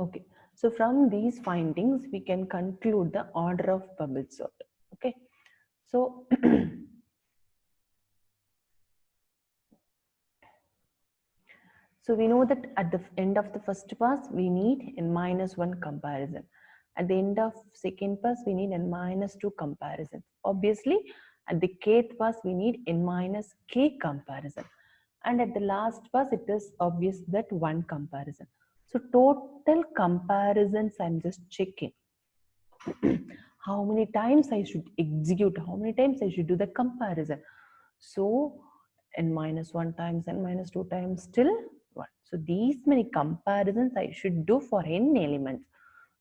Okay, so from these findings, we can conclude the order of bubble sort. Okay, so so we know that at the end of the first pass, we need n-1 comparison. At the end of second pass, we need n-2 comparison. Obviously, at the kth pass, we need n-k comparison. And at the last pass, it is obvious that 1 comparison. So total comparisons, I'm just checking. How many times I should execute, how many times I should do the comparison. So n-1 times n-2 times still 1. So these many comparisons I should do for n elements.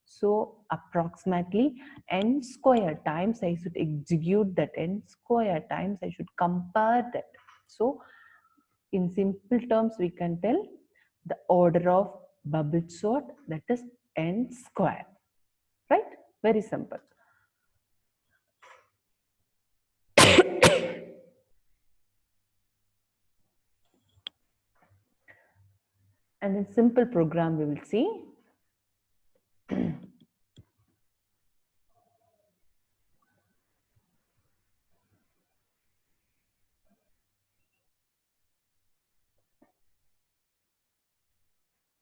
So approximately n square times I should execute that, n square times I should compare that. So in simple terms, we can tell the order of bubble sort, that is n square, right? Very simple. And in simple program, we will see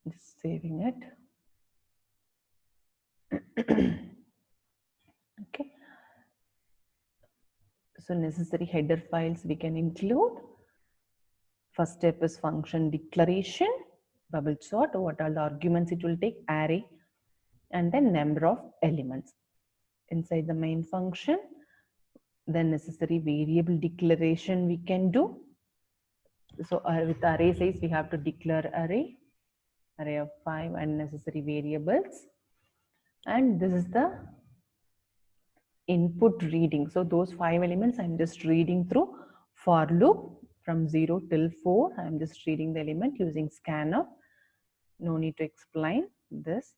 just saving it. Okay. So necessary header files we can include. First step is function declaration, bubble sort, what are the arguments it will take, array, and then number of elements. Inside the main function, then necessary variable declaration we can do. So with array size, we have to declare array of 5 and necessary variables. And this is the input reading. So those 5 elements I'm just reading through for loop from 0 till 4. I'm just reading the element using scanf. No need to explain this.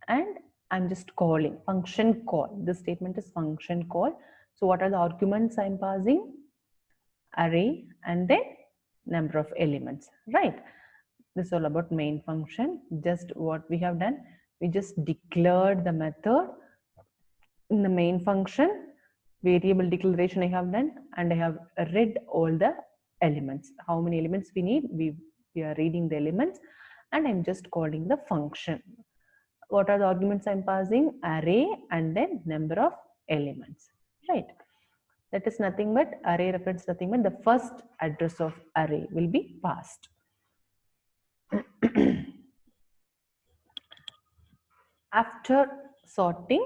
And I'm just calling function call. This statement is function call. So what are the arguments I'm passing? Array and then number of elements, right? This is all about main function. Just what we have done, we just declared the method in the main function. Variable declaration I have done, and I have read all the elements. How many elements we need? We are reading the elements, and I'm just calling the function. What are the arguments I'm passing? Array and then number of elements, right? That is nothing but array reference, nothing but the first address of array will be passed. After sorting,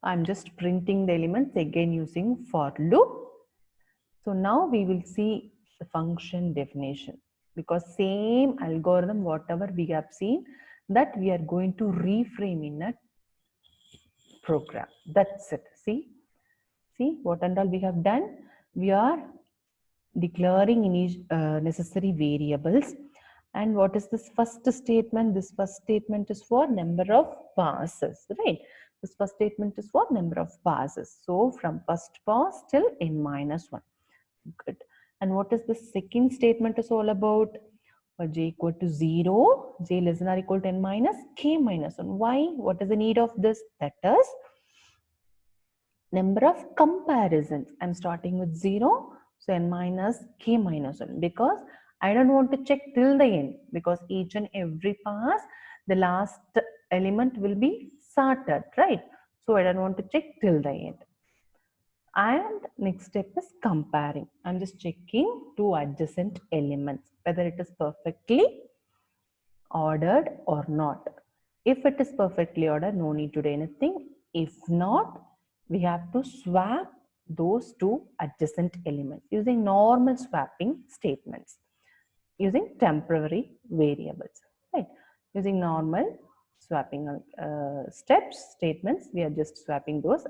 I'm just printing the elements again using for loop. So now we will see the function definition, because same algorithm, whatever we have seen, that we are going to reframe in a program. That's it. See what and all we have done. We are declaring necessary variables. And what is this first statement? This first statement is for number of passes, right? This first statement is for number of passes. So from first pass till n-1. Good. And what is the second statement is all about? For j equal to 0, j less than or equal to n minus k minus 1. Why? What is the need of this? That is number of comparisons. I'm starting with 0. So n minus k minus 1, because I don't want to check till the end, because each and every pass, the last element will be sorted, right? So I don't want to check till the end. And next step is comparing. I'm just checking two adjacent elements, whether it is perfectly ordered or not. If it is perfectly ordered, no need to do anything. If not, we have to swap those two adjacent elements using normal swapping statements, using temporary variables, right? Using normal swapping statements, we are just swapping those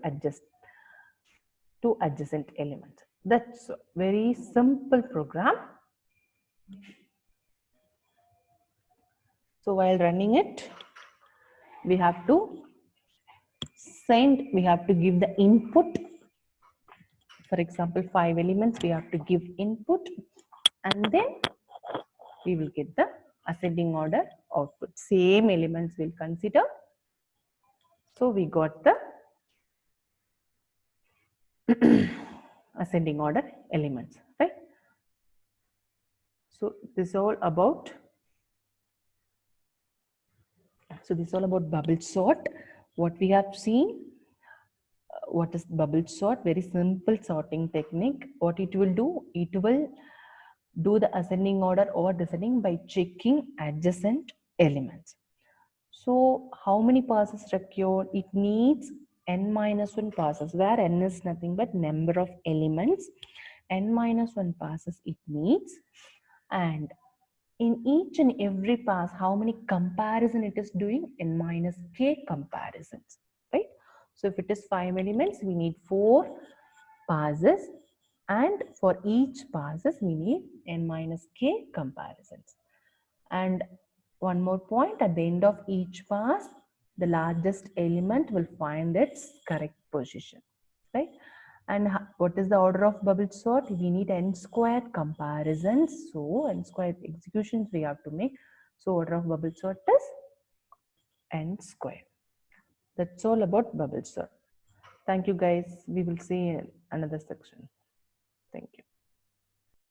two adjacent elements. That's a very simple program. So while running it, we have to give the input. For example, 5 elements, we have to give input, and then we will get the ascending order output. Same elements we'll consider. So we got the ascending order elements, right? So this is all about bubble sort. What we have seen, what is bubble sort? Very simple sorting technique. What it will do? It will do the ascending order or descending by checking adjacent elements. So how many passes required? It needs n minus 1 passes, where n is nothing but number of elements. N minus 1 passes it needs, and in each and every pass, how many comparison it is doing? N minus k comparisons, right? So if it is 5 elements, we need 4 passes, and for each passes we need n minus k comparisons. And one more point, at the end of each pass, the largest element will find its correct position, right? And what is the order of bubble sort? We need n squared comparisons. So n squared executions we have to make. So order of bubble sort is n squared. That's all about bubble sort. Thank you guys. We will see in another section. Thank you.